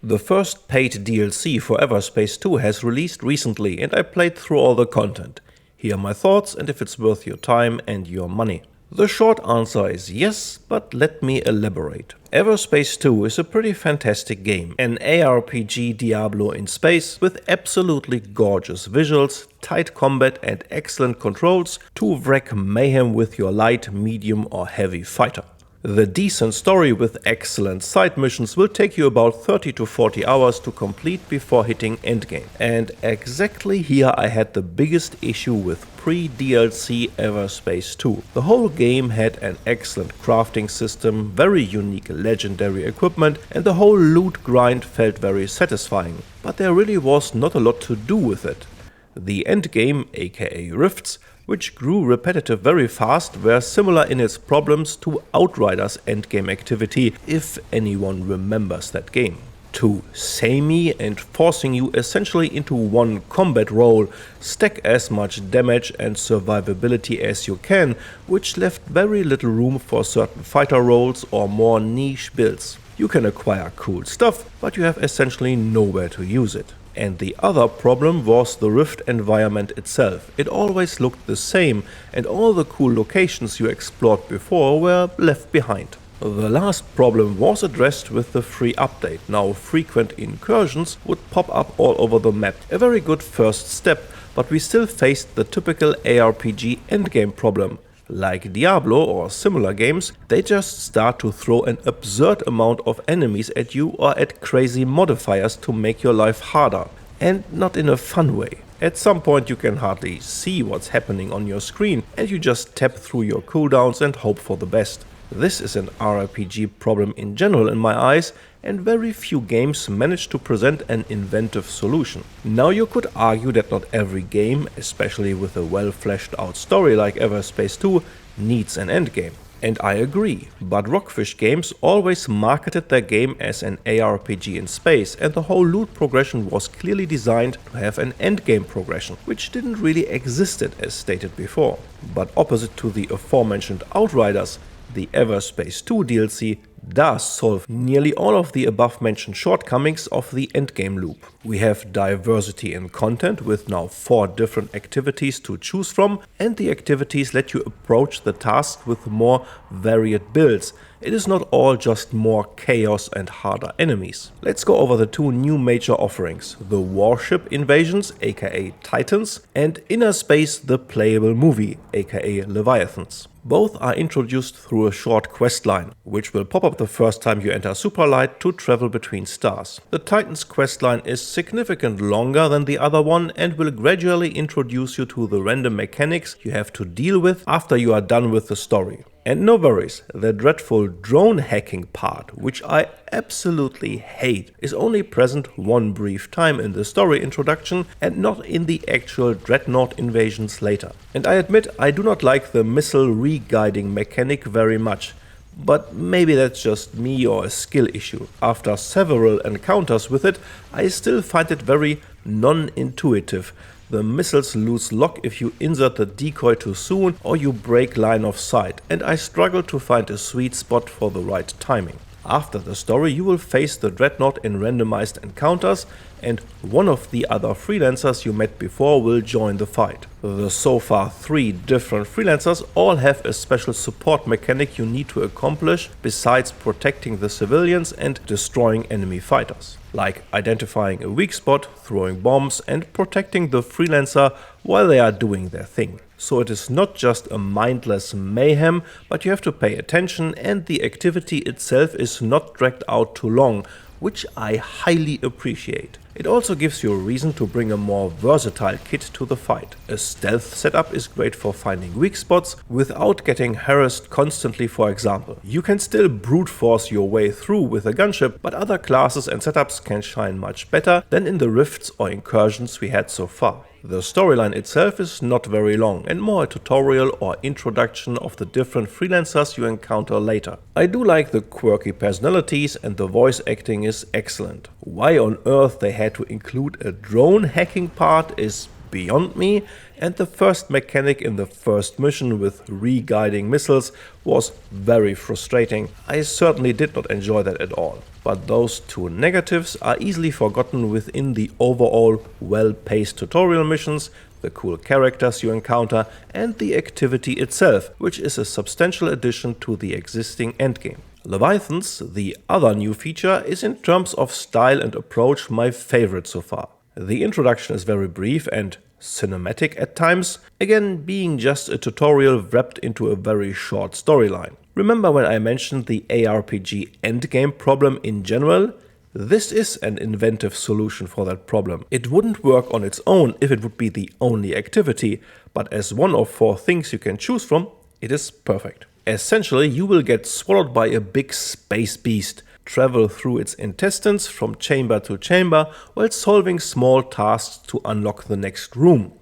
The first paid DLC for Everspace 2 has released recently and I played through all the content. Here are my thoughts and if it's worth your time and your money. The short answer is yes, but let me elaborate. Everspace 2 is a pretty fantastic game, an ARPG Diablo in space with absolutely gorgeous visuals, tight combat and excellent controls to wreak mayhem with your light, medium or heavy fighter. The decent story with excellent side missions will take you about 30 to 40 hours to complete before hitting endgame. And exactly here I had the biggest issue with pre-DLC Everspace 2. The whole game had an excellent crafting system, very unique legendary equipment, and the whole loot grind felt very satisfying. But there really was not a lot to do with it. The endgame, aka Rifts, which grew repetitive very fast, were similar in its problems to Outriders endgame activity, if anyone remembers that game. Too samey and forcing you essentially into one combat role, stack as much damage and survivability as you can, which left very little room for certain fighter roles or more niche builds. You can acquire cool stuff, but you have essentially nowhere to use it. And the other problem was the Rift environment itself. It always looked the same and all the cool locations you explored before were left behind. The last problem was addressed with the free update. Now frequent incursions would pop up all over the map. A very good first step, but we still faced the typical ARPG endgame problem. Like Diablo or similar games, they just start to throw an absurd amount of enemies at you or add crazy modifiers to make your life harder. And not in a fun way. At some point you can hardly see what's happening on your screen and you just tap through your cooldowns and hope for the best. This is an RPG problem in general in my eyes, and very few games manage to present an inventive solution. Now you could argue that not every game, especially with a well fleshed out story like Everspace 2, needs an endgame. And I agree, but Rockfish Games always marketed their game as an ARPG in space, and the whole loot progression was clearly designed to have an endgame progression, which didn't really exist as stated before. But opposite to the aforementioned Outriders, the Everspace 2 DLC does solve nearly all of the above-mentioned shortcomings of the endgame loop. We have diversity in content with now 4 different activities to choose from, and the activities let you approach the task with more varied builds. It is not all just more chaos and harder enemies. Let's go over the 2 new major offerings, the Warship Invasions, aka Titans, and Inner Space the Playable Movie, aka Leviathans. Both are introduced through a short questline, which will pop up the first time you enter Superlight to travel between stars. The Titans questline is significantly longer than the other one and will gradually introduce you to the random mechanics you have to deal with after you are done with the story. And no worries, the dreadful drone hacking part, which I absolutely hate, is only present one brief time in the story introduction and not in the actual Dreadnought Invasions later. And I admit I do not like the missile re-guiding mechanic very much, but maybe that's just me or a skill issue. After several encounters with it, I still find it very non-intuitive. The missiles lose lock if you insert the decoy too soon or you break line of sight, and I struggle to find a sweet spot for the right timing. After the story you will face the Dreadnought in randomized encounters, and one of the other freelancers you met before will join the fight. The so far 3 different freelancers all have a special support mechanic you need to accomplish besides protecting the civilians and destroying enemy fighters, like identifying a weak spot, throwing bombs and protecting the freelancer while they are doing their thing. So it is not just a mindless mayhem, but you have to pay attention and the activity itself is not dragged out too long, which I highly appreciate. It also gives you a reason to bring a more versatile kit to the fight. A stealth setup is great for finding weak spots without getting harassed constantly, for example. You can still brute force your way through with a gunship, but other classes and setups can shine much better than in the rifts or incursions we had so far. The storyline itself is not very long and more a tutorial or introduction of the different freelancers you encounter later. I do like the quirky personalities and the voice acting is excellent. Why on earth they had to include a drone hacking part is beyond me, and the first mechanic in the first mission with re-guiding missiles was very frustrating. I certainly did not enjoy that at all. But those two negatives are easily forgotten within the overall well-paced tutorial missions, the cool characters you encounter, and the activity itself, which is a substantial addition to the existing endgame. Leviathans, the other new feature, is in terms of style and approach my favorite so far. The introduction is very brief and cinematic at times, again being just a tutorial wrapped into a very short storyline. Remember when I mentioned the ARPG endgame problem in general? This is an inventive solution for that problem. It wouldn't work on its own if it would be the only activity, but as one of 4 things you can choose from, it is perfect. Essentially, you will get swallowed by a big space beast, travel through its intestines from chamber to chamber while solving small tasks to unlock the next room.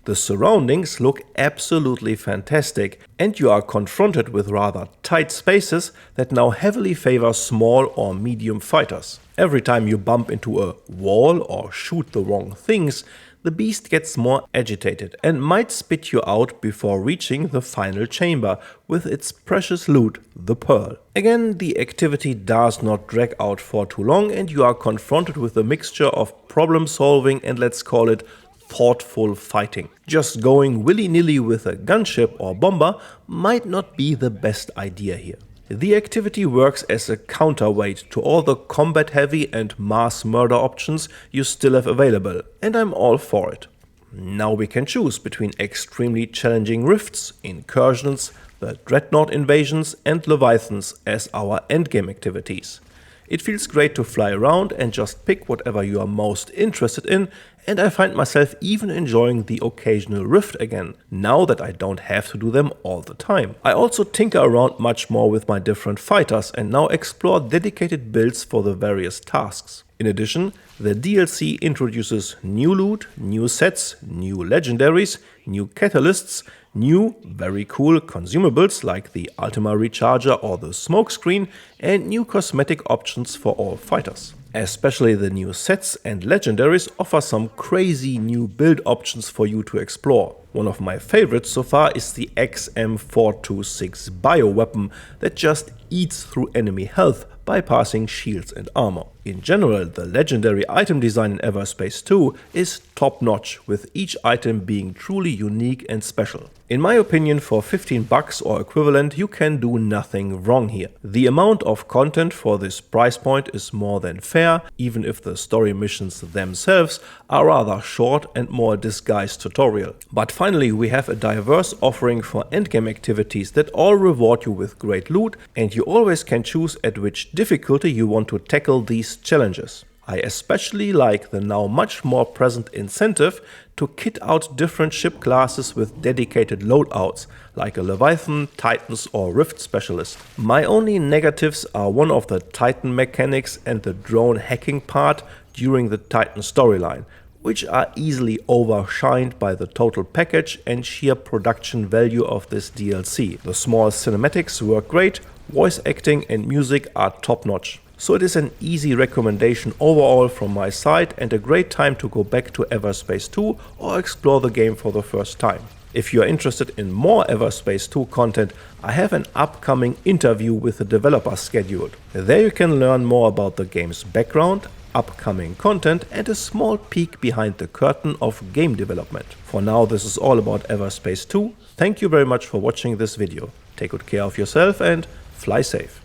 The surroundings look absolutely fantastic, and you are confronted with rather tight spaces that now heavily favor small or medium fighters. Every time you bump into a wall or shoot the wrong things, the beast gets more agitated and might spit you out before reaching the final chamber with its precious loot, the pearl. Again, the activity does not drag out for too long, and you are confronted with a mixture of problem solving and, let's call it, thoughtful fighting. Just going willy-nilly with a gunship or bomber might not be the best idea here. The activity works as a counterweight to all the combat-heavy and mass murder options you still have available, and I'm all for it. Now we can choose between extremely challenging rifts, incursions, the Dreadnought Invasions and Leviathans as our endgame activities. It feels great to fly around and just pick whatever you are most interested in, and I find myself even enjoying the occasional rift again, now that I don't have to do them all the time. I also tinker around much more with my different fighters and now explore dedicated builds for the various tasks. In addition, the DLC introduces new loot, new sets, new legendaries, new catalysts, new, very cool consumables like the Ultima Recharger or the smokescreen, and new cosmetic options for all fighters. Especially the new sets and legendaries offer some crazy new build options for you to explore. One of my favorites so far is the XM426 bioweapon that just eats through enemy health, bypassing shields and armor. In general, the legendary item design in Everspace 2 is top-notch, with each item being truly unique and special. In my opinion, for $15 or equivalent, you can do nothing wrong here. The amount of content for this price point is more than fair, even if the story missions themselves are rather short and more disguised tutorial. But finally, we have a diverse offering for endgame activities that all reward you with great loot, and you always can choose at which difficulty you want to tackle these challenges. I especially like the now much more present incentive to kit out different ship classes with dedicated loadouts, like a Leviathan, Titans or Rift Specialist. My only negatives are one of the Titan mechanics and the drone hacking part during the Titan storyline, which are easily overshined by the total package and sheer production value of this DLC. The small cinematics work great, voice acting and music are top-notch. So it is an easy recommendation overall from my side and a great time to go back to Everspace 2 or explore the game for the first time. If you are interested in more Everspace 2 content, I have an upcoming interview with the developer scheduled. There you can learn more about the game's background, upcoming content and a small peek behind the curtain of game development. For now, this is all about Everspace 2. Thank you very much for watching this video. Take good care of yourself and fly safe.